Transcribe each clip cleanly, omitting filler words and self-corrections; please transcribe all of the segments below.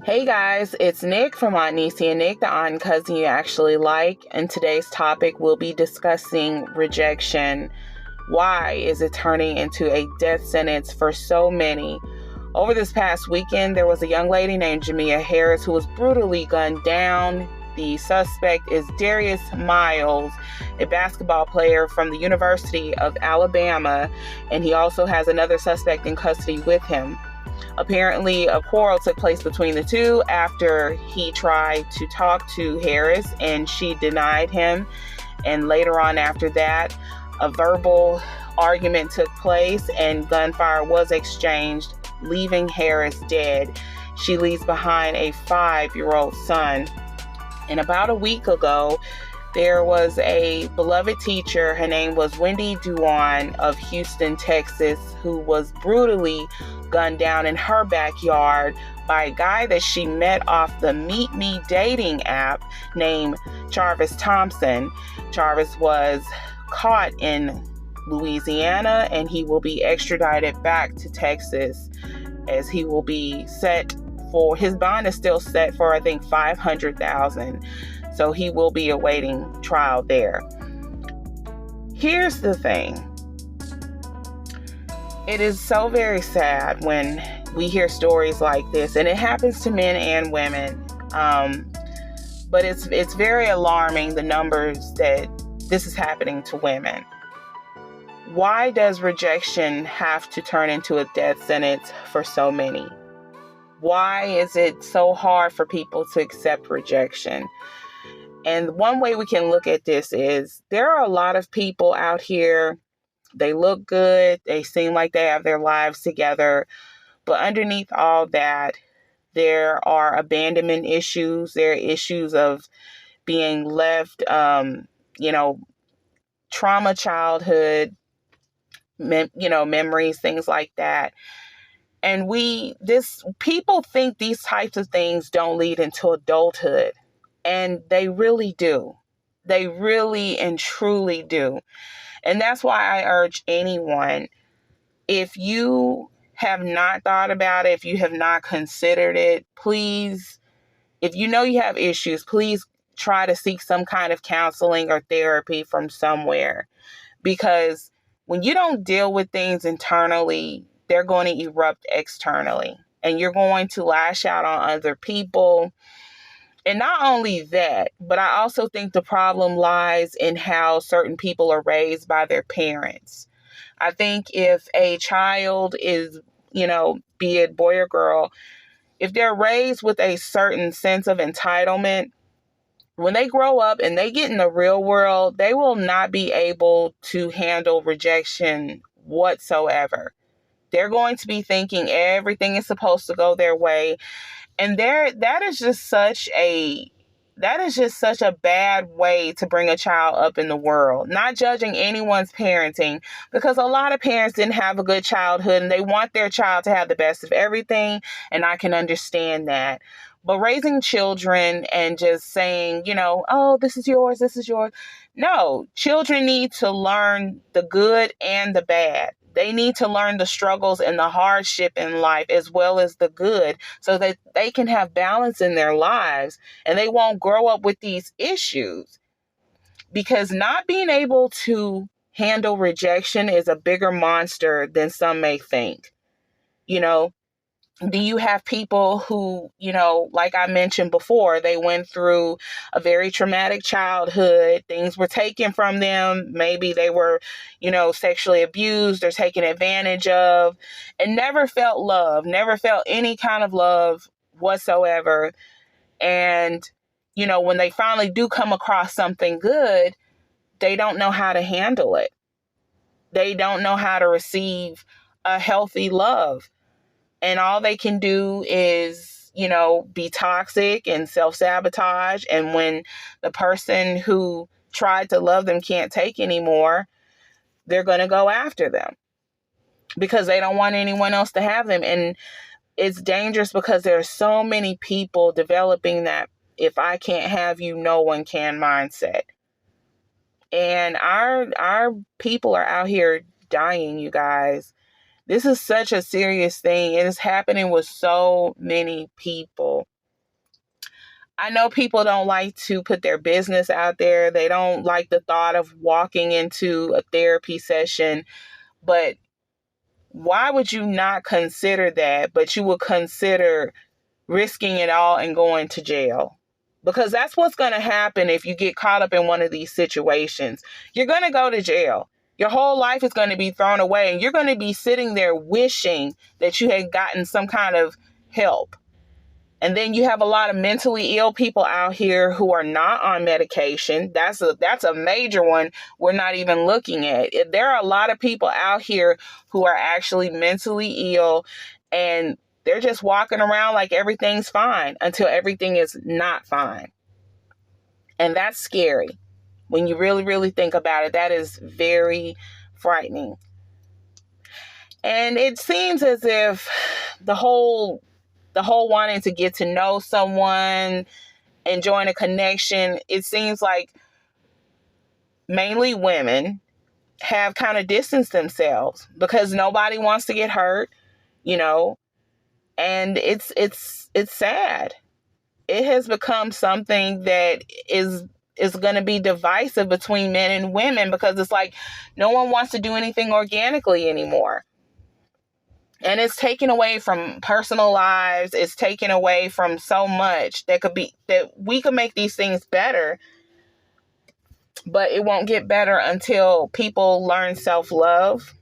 Hey guys, it's Nick from Aunt Niecy and Nick, the aunt and cousin you actually like, and today's topic will be discussing rejection. Why is it turning into a death sentence for so many? Over this past weekend, there was a young lady named Jamea Harris who was brutally gunned down. The suspect is Darius Miles, a basketball player from the University of Alabama, and he also has another suspect in custody with him. Apparently, a quarrel took place between the two after he tried to talk to Harris and she denied him. And later on after that, a verbal argument took place and gunfire was exchanged, leaving Harris dead. She leaves behind a 5-year-old son. And about a week ago, there was a beloved teacher, her name was Wendy Duan of Houston, Texas, who was brutally gunned down in her backyard by a guy that she met off the Meet Me dating app named Jarvis Thompson. Jarvis was caught in Louisiana and he will be extradited back to Texas as he will be set for, his bond is still set for, I think, $500,000. So he will be awaiting trial there. Here's the thing. It is so very sad when we hear stories like this, and it happens to men and women. But it's very alarming, the numbers that this is happening to women. Why does rejection have to turn into a death sentence for so many? Why is it so hard for people to accept rejection? And one way we can look at this is there are a lot of people out here. They look good. They seem like they have their lives together. But underneath all that, there are abandonment issues. There are issues of being left, trauma childhood, memories, things like that. And people think these types of things don't lead into adulthood. And they really do. They really and truly do. And that's why I urge anyone, if you have not thought about it, if you have not considered it, please, if you know you have issues, please try to seek some kind of counseling or therapy from somewhere. Because when you don't deal with things internally, they're going to erupt externally. And you're going to lash out on other people. And not only that, but I also think the problem lies in how certain people are raised by their parents. I think if a child is, be it boy or girl, if they're raised with a certain sense of entitlement, when they grow up and they get in the real world, they will not be able to handle rejection whatsoever. They're going to be thinking everything is supposed to go their way. And that is just such a bad way to bring a child up in the world. Not judging anyone's parenting, because a lot of parents didn't have a good childhood and they want their child to have the best of everything. And I can understand that. But raising children and just saying, oh, this is yours, this is yours. No, children need to learn the good and the bad. They need to learn the struggles and the hardship in life as well as the good so that they can have balance in their lives and they won't grow up with these issues. Because not being able to handle rejection is a bigger monster than some may think. Do you have people who, like I mentioned before, they went through a very traumatic childhood. Things were taken from them. Maybe they were, sexually abused or taken advantage of and never felt love, never felt any kind of love whatsoever. And, when they finally do come across something good, they don't know how to handle it. They don't know how to receive a healthy love. And all they can do is, be toxic and self-sabotage. And when the person who tried to love them can't take anymore, they're going to go after them because they don't want anyone else to have them. And it's dangerous because there are so many people developing that if I can't have you, no one can mindset. And our people are out here dying, you guys. This is such a serious thing. It is happening with so many people. I know people don't like to put their business out there. They don't like the thought of walking into a therapy session, but why would you not consider that, but you would consider risking it all and going to jail? Because that's what's going to happen if you get caught up in one of these situations. You're going to go to jail. Your whole life is going to be thrown away, and you're going to be sitting there wishing that you had gotten some kind of help. And then you have a lot of mentally ill people out here who are not on medication. That's a major one we're not even looking at. There are a lot of people out here who are actually mentally ill, and they're just walking around like everything's fine until everything is not fine. And that's scary. When you really, really think about it, that is very frightening. And it seems as if the whole wanting to get to know someone, enjoying a connection, it seems like mainly women have kind of distanced themselves because nobody wants to get hurt, and it's sad. It has become something that is going to be divisive between men and women because it's like no one wants to do anything organically anymore. And it's taken away from personal lives. It's taken away from so much that we could make these things better. But it won't get better until people learn self-love.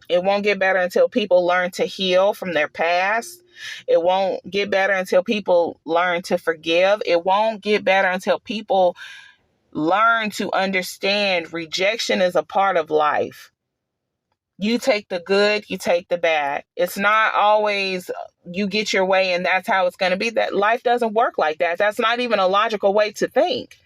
It won't get better until people learn to heal from their past. It won't get better until people learn to forgive. It won't get better until people learn to understand rejection is a part of life. You take the good, you take the bad. It's not always you get your way and that's how it's going to be. That life doesn't work like that. That's not even a logical way to think.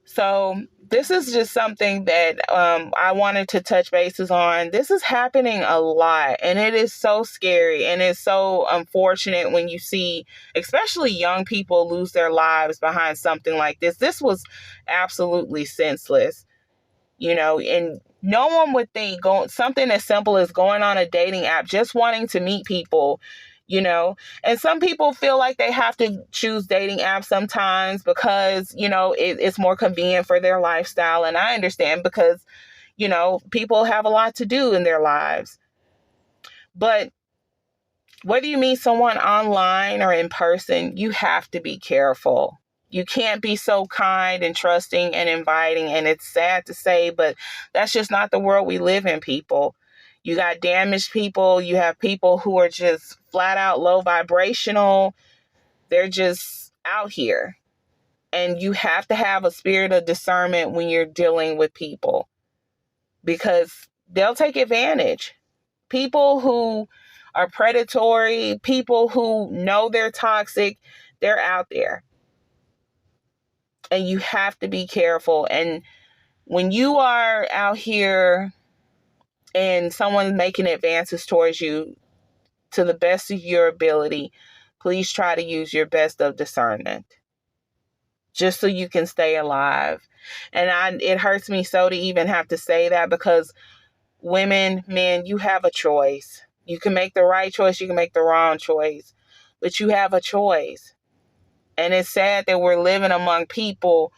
So this is just something that I wanted to touch bases on. This is happening a lot, and it is so scary, and it's so unfortunate when you see, especially young people, lose their lives behind something like this. This was absolutely senseless, and no one would think something as simple as going on a dating app, just wanting to meet people, and some people feel like they have to choose dating apps sometimes because, it's more convenient for their lifestyle. And I understand because, people have a lot to do in their lives. But whether you meet someone online or in person, you have to be careful. You can't be so kind and trusting and inviting. And it's sad to say, but that's just not the world we live in, people. You got damaged people. You have people who are just flat out low vibrational. They're just out here. And you have to have a spirit of discernment when you're dealing with people because they'll take advantage. People who are predatory, people who know they're toxic, they're out there. And you have to be careful. And when you are out here and someone's making advances towards you to the best of your ability, please try to use your best of discernment just so you can stay alive. And it hurts me so to even have to say that because women, men, you have a choice. You can make the right choice. You can make the wrong choice, but you have a choice. And it's sad that we're living among people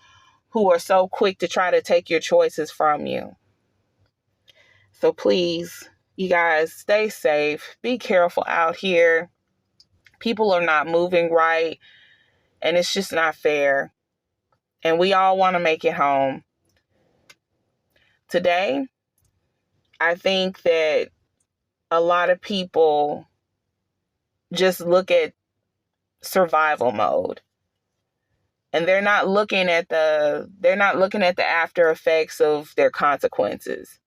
who are so quick to try to take your choices from you. So please, you guys, stay safe. Be careful out here. People are not moving right, and it's just not fair. And we all want to make it home. Today, I think that a lot of people just look at survival mode. And they're not looking at the after effects of their consequences.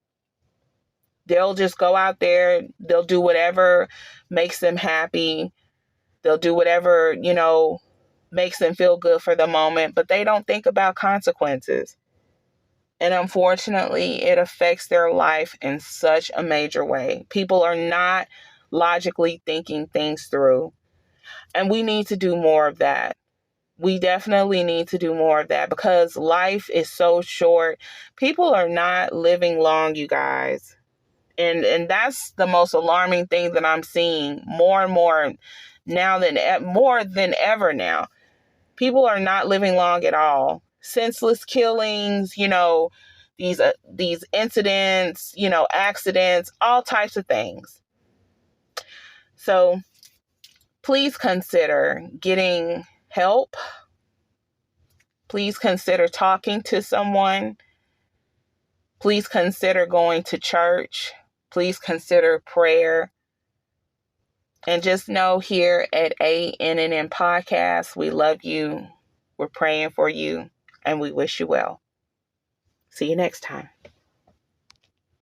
They'll just go out there, they'll do whatever makes them happy. They'll do whatever, makes them feel good for the moment, but they don't think about consequences. And unfortunately, it affects their life in such a major way. People are not logically thinking things through. And we need to do more of that. We definitely need to do more of that because life is so short. People are not living long, you guys. And that's the most alarming thing that I'm seeing more and more now than more than ever now. People are not living long at all. Senseless killings, these incidents, accidents, all types of things. So please consider getting help. Please consider talking to someone. Please consider going to church. Please consider prayer. And just know here at AN&N Podcast, we love you. We're praying for you and we wish you well. See you next time.